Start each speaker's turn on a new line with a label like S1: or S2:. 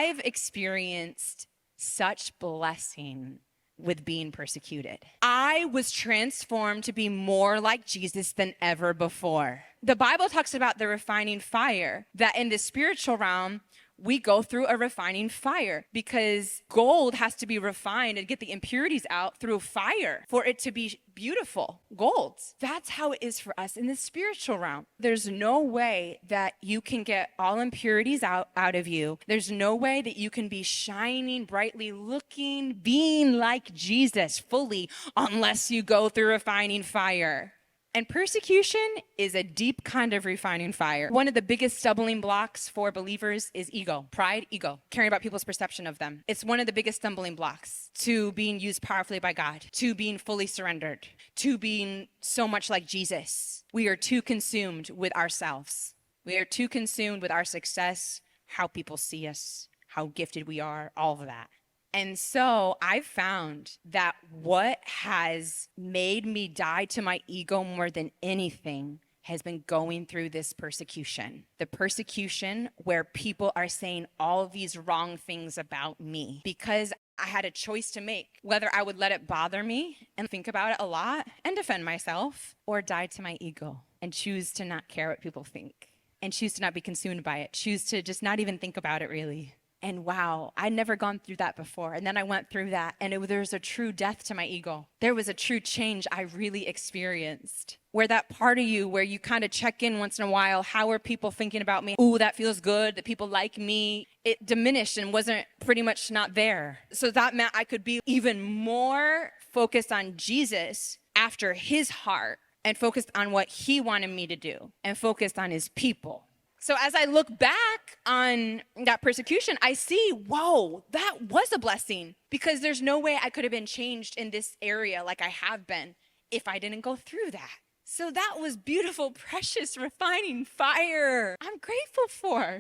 S1: I've experienced such blessing with being persecuted. I was transformed to be more like Jesus than ever before. The Bible talks about the refining fire, that in the spiritual realm, we go through a refining fire because gold has to be refined and get the impurities out through fire for it to be beautiful gold. That's how it is for us in the spiritual realm. There's no way that you can get all impurities out of you. There's no way that you can be shining, brightly looking, being like Jesus fully unless you go through refining fire. And persecution is a deep kind of refining fire. One of the biggest stumbling blocks for believers is ego, pride, ego, caring about people's perception of them. It's one of the biggest stumbling blocks to being used powerfully by God, to being fully surrendered, to being so much like Jesus. We are too consumed with ourselves. We are too consumed with our success, how people see us, how gifted we are, all of that. And so I've found that what has made me die to my ego more than anything has been going through this persecution. The persecution where people are saying all of these wrong things about me because I had a choice to make whether I would let it bother me and think about it a lot and defend myself, or die to my ego and choose to not care what people think and choose to not be consumed by it, choose to just not even think about it really. And wow, I'd never gone through that before. And then I went through that, and there was a true death to my ego. There was a true change I really experienced. Where that part of you, where you kind of check in once in a while, how are people thinking about me? Ooh, that feels good, that people like me. It diminished and wasn't pretty much not there. So that meant I could be even more focused on Jesus after his heart, and focused on what he wanted me to do, and focused on his people. So as I look back on that persecution, I see, whoa, that was a blessing, because there's no way I could have been changed in this area like I have been if I didn't go through that. So that was beautiful, precious, refining fire I'm grateful for.